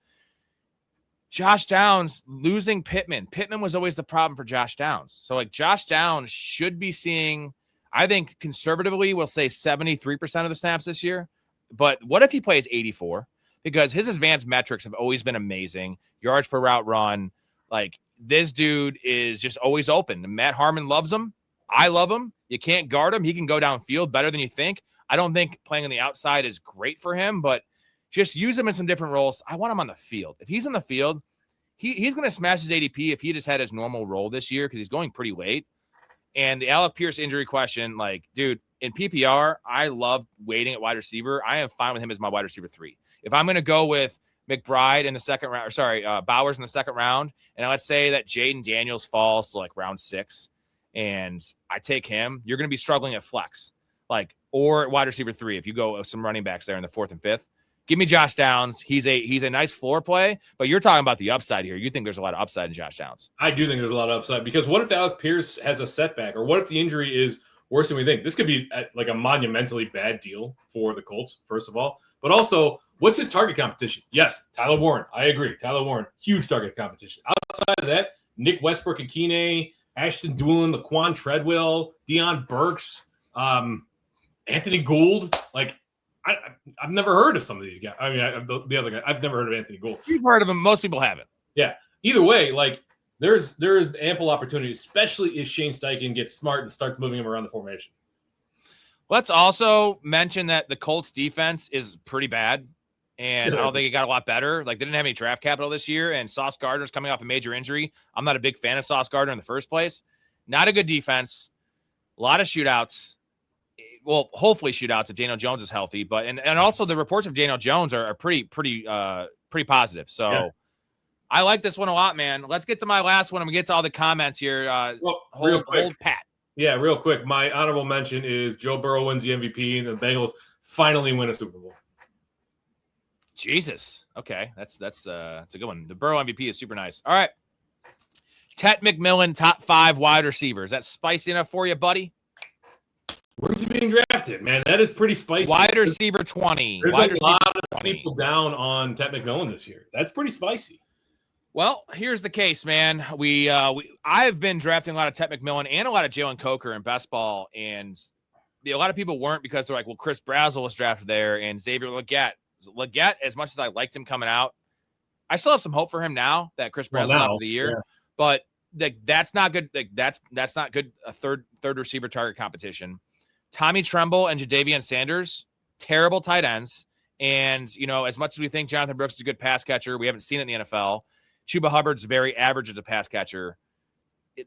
Josh Downs losing Pittman. Pittman was always the problem for Josh Downs. So, like, Josh Downs should be seeing, I think conservatively, we'll say 73% of the snaps this year. But what if he plays 84? Because his advanced metrics have always been amazing. Yards per route run. Like, this dude is just always open. Matt Harmon loves him. I love him. You can't guard him. He can go downfield better than you think. I don't think playing on the outside is great for him, but just use him in some different roles. I want him on the field. If he's on the field, he's going to smash his ADP if he just had his normal role this year because he's going pretty late. And the Alec Pierce injury question, like, dude, in PPR, I love waiting at wide receiver. I am fine with him as my wide receiver 3. If I'm going to go with McBride in the second round, Bowers in the second round, and let's say that Jaden Daniels falls to like round 6, and I take him, you're going to be struggling at flex, or at wide receiver 3 if you go with some running backs there in the 4th and 5th. Give me Josh Downs. He's a nice floor play, but you're talking about the upside here. You think there's a lot of upside in Josh Downs. I do think there's a lot of upside because what if Alec Pierce has a setback, or what if the injury is worse than we think? This could be like a monumentally bad deal for the Colts, first of all, but also what's his target competition? Yes, Tyler Warren. I agree. Tyler Warren, huge target competition. Outside of that, Nick Westbrook and Keeney, Ashton Doolin, Laquan Treadwell, Deion Burks, Anthony Gould. Like, I've never heard of some of these guys. I mean, the other guy, I've never heard of Anthony Gould. You've heard of him. Most people haven't. Yeah. Either way, like, there's ample opportunity, especially if Shane Steichen gets smart and starts moving him around the formation. Let's also mention that the Colts defense is pretty bad. And I don't think it got a lot better. Like, they didn't have any draft capital this year, and Sauce Gardner's coming off a major injury. I'm not a big fan of Sauce Gardner in the first place. Not a good defense. A lot of shootouts. Well, hopefully shootouts if Daniel Jones is healthy. But and also the reports of Daniel Jones are pretty positive. So yeah. I like this one a lot, man. Let's get to my last one. I'm gonna get to all the comments here. Hold pat. Yeah, real quick. My honorable mention is Joe Burrow wins the MVP, and the Bengals finally win a Super Bowl. Jesus. Okay. That's a good one. The Burrow MVP is super nice. All right. Tet McMillan, top 5 wide receivers. That's spicy enough for you, buddy? Where's he being drafted, man? That is pretty spicy. Wide receiver 20. There's wide a lot of people down on Tet McMillan this year. That's pretty spicy. Well, here's the case, man. I've been drafting a lot of Tet McMillan and a lot of Jalen Coker in best ball, and a lot of people weren't because they're like, well, Chris Brazzell was drafted there and Xavier Legette, as much as I liked him coming out, I still have some hope for him now that Chris Brazzell out for the year. Yeah. But that's not good. That's not good. A third receiver target competition. Tommy Tremble and Jadavian Sanders, terrible tight ends. And, as much as we think Jonathan Brooks is a good pass catcher, we haven't seen it in the NFL. Chuba Hubbard's very average as a pass catcher.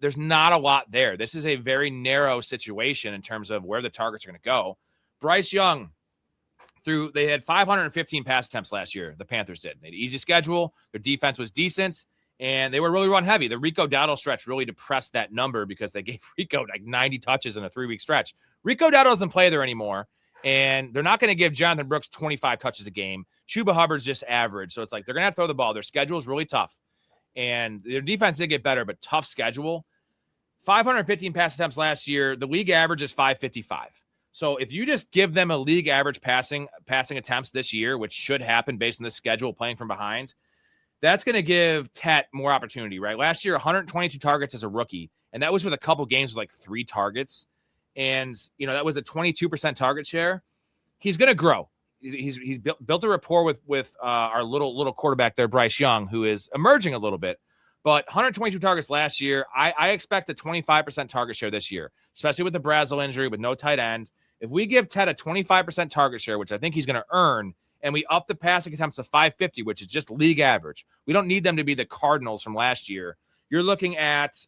There's not a lot there. This is a very narrow situation in terms of where the targets are going to go. Bryce Young, they had 515 pass attempts last year. The Panthers did. They had an easy schedule. Their defense was decent, and they were really run heavy. The Rico Dowdle stretch really depressed that number because they gave Rico like 90 touches in a 3-week stretch. Rico Dowdle doesn't play there anymore, and they're not going to give Jonathan Brooks 25 touches a game. Chuba Hubbard's just average, so it's like they're going to have to throw the ball. Their schedule is really tough, and their defense did get better, but tough schedule. 515 pass attempts last year. The league average is 555. So if you just give them a league average passing attempts this year, which should happen based on the schedule playing from behind, that's going to give Tet more opportunity, right? Last year, 122 targets as a rookie, and that was with a couple games with like 3 targets. And, that was a 22% target share. He's going to grow. He's built a rapport with our little quarterback there, Bryce Young, who is emerging a little bit. But 122 targets last year, I expect a 25% target share this year, especially with the Brazzell injury, with no tight end. If we give Ted a 25% target share, which I think he's going to earn, and we up the passing attempts to 550, which is just league average, we don't need them to be the Cardinals from last year. You're looking at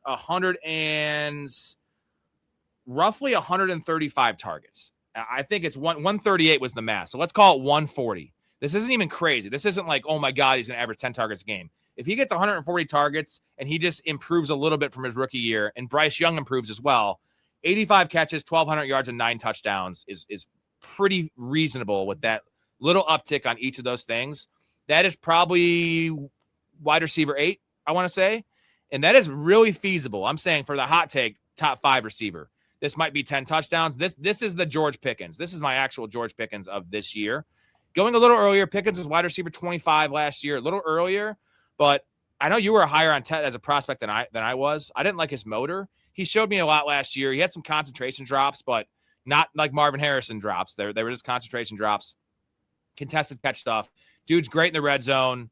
roughly 135 targets. I think it's 138 was the math. So let's call it 140. This isn't even crazy. This isn't like, oh my God, he's going to average 10 targets a game. If he gets 140 targets and he just improves a little bit from his rookie year, and Bryce Young improves as well, 85 catches, 1,200 yards, and 9 touchdowns is pretty reasonable with that little uptick on each of those things. That is probably wide receiver 8, I want to say. And that is really feasible. I'm saying for the hot take, top 5 receiver. This might be 10 touchdowns. This is the George Pickens. This is my actual George Pickens of this year. Going a little earlier, Pickens was wide receiver 25 last year, a little earlier, but I know you were higher on Ted as a prospect than I was. I didn't like his motor. He showed me a lot last year. He had some concentration drops, but not like Marvin Harrison drops. They were just concentration drops. Contested catch stuff. Dude's great in the red zone.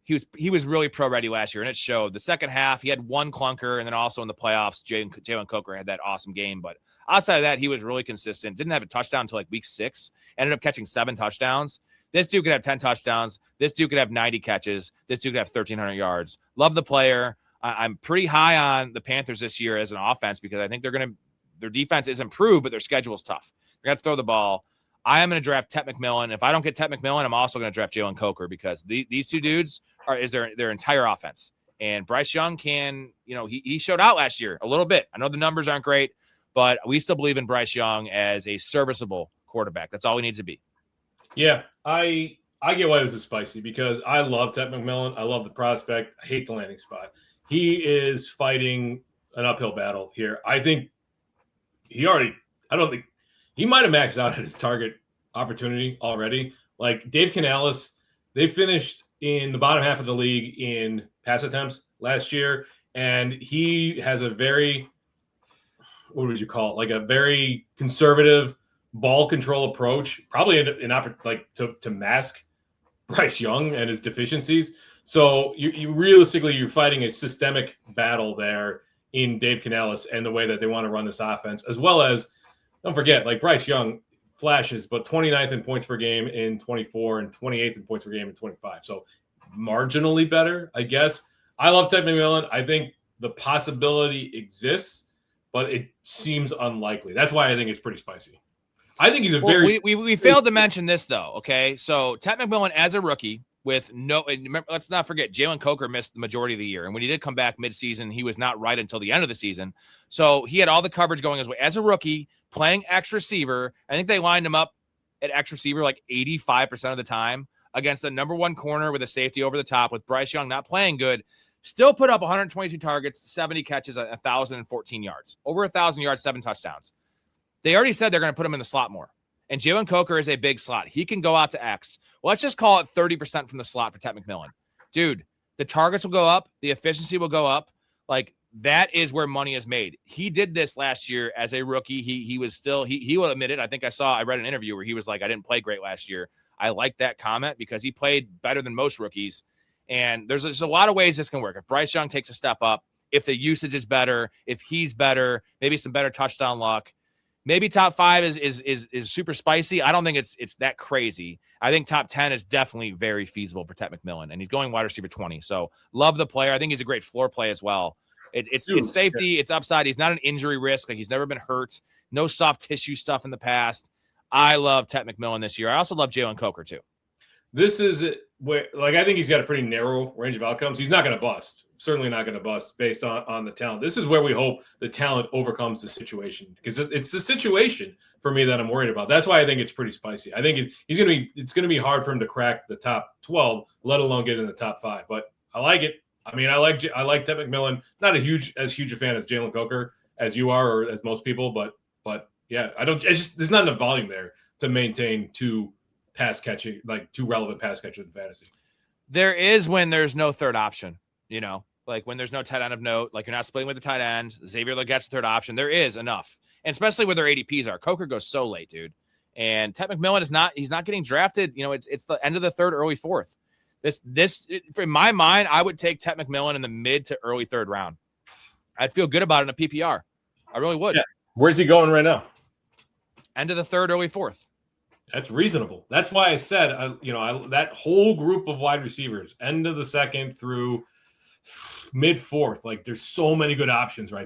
He was really pro ready last year, and it showed. The second half, he had one clunker, and then also in the playoffs, Jalen Coker had that awesome game. But outside of that, he was really consistent. Didn't have a touchdown until like week 6. Ended up catching 7 touchdowns. This dude could have 10 touchdowns. This dude could have 90 catches. This dude could have 1,300 yards. Love the player. I'm pretty high on the Panthers this year as an offense because I think their defense is improved, but their schedule is tough. They're going to have to throw the ball. I am going to draft Ted McMillan. If I don't get Ted McMillan, I'm also going to draft Jalen Coker because these two dudes is their entire offense. And Bryce Young can, he showed out last year a little bit. I know the numbers aren't great, but we still believe in Bryce Young as a serviceable quarterback. That's all he needs to be. Yeah, I get why this is spicy because I love Ted McMillan. I love the prospect. I hate the landing spot. He is fighting an uphill battle here. I think he might have maxed out at his target opportunity already. Like Dave Canales, they finished in the bottom half of the league in pass attempts last year, and he has a very, what would you call it? Like a very conservative ball control approach, probably to mask Bryce Young and his deficiencies. So you realistically, you're fighting a systemic battle there in Dave Canales and the way that they want to run this offense, as well as, don't forget, like Bryce Young flashes, but 29th in points per game in 24 and 28th in points per game in 25. So marginally better, I guess. I love Ted McMillan. I think the possibility exists, but it seems unlikely. That's why I think it's pretty spicy. I think he's we failed to mention this though. Okay. So Ted McMillan as a rookie with let's not forget Jalen Coker missed the majority of the year. And when he did come back mid-season, he was not right until the end of the season. So he had all the coverage going his way as a rookie playing X receiver. I think they lined him up at X receiver like 85% of the time against the number 1 corner with a safety over the top with Bryce Young not playing good. Still put up 122 targets, 70 catches, 1,014 yards, over 1,000 yards, 7 touchdowns. They already said they're going to put him in the slot more. And Jalen Coker is a big slot. He can go out to X. Let's just call it 30% from the slot for Ted McMillan. Dude, the targets will go up. The efficiency will go up. Like, that is where money is made. He did this last year as a rookie. He was still, he will admit it. I read an interview where he was like, I didn't play great last year. I like that comment because he played better than most rookies. And there's a lot of ways this can work. If Bryce Young takes a step up, if the usage is better, if he's better, maybe some better touchdown luck. Maybe top 5 is super spicy. I don't think it's that crazy. I think top 10 is definitely very feasible for Ted McMillan, and he's going wide receiver 20. So love the player. I think he's a great floor play as well. It's safety, it's upside. He's not an injury risk. Like he's never been hurt. No soft tissue stuff in the past. I love Ted McMillan this year. I also love Jalen Coker too. This is where, like, I think he's got a pretty narrow range of outcomes. He's not going to bust. Certainly not going to bust based on the talent. This is where we hope the talent overcomes the situation because it's the situation for me that I'm worried about. That's why I think it's pretty spicy. I think it's going to be hard for him to crack the top 12, let alone get in the top 5. But I like it. I mean, I like Ted McMillan. Not as huge a fan as Jalen Coker as you are or as most people, but yeah, there's not enough volume there to maintain 2 relevant pass catchers in fantasy. There is when there's no third option. Like when there's no tight end of note, like you're not splitting with the tight end, Xavier Leggette's the third option. There is enough. And especially where their ADPs are. Coker goes so late, dude. And Ted McMillan he's not getting drafted. It's the end of the 3rd, early 4th. In my mind, I would take Ted McMillan in the mid to early 3rd round. I'd feel good about it in a PPR. I really would. Yeah. Where's he going right now? End of the 3rd, early 4th. That's reasonable. That's why I said, that whole group of wide receivers, end of the 2nd through mid 4th, like there's so many good options right there.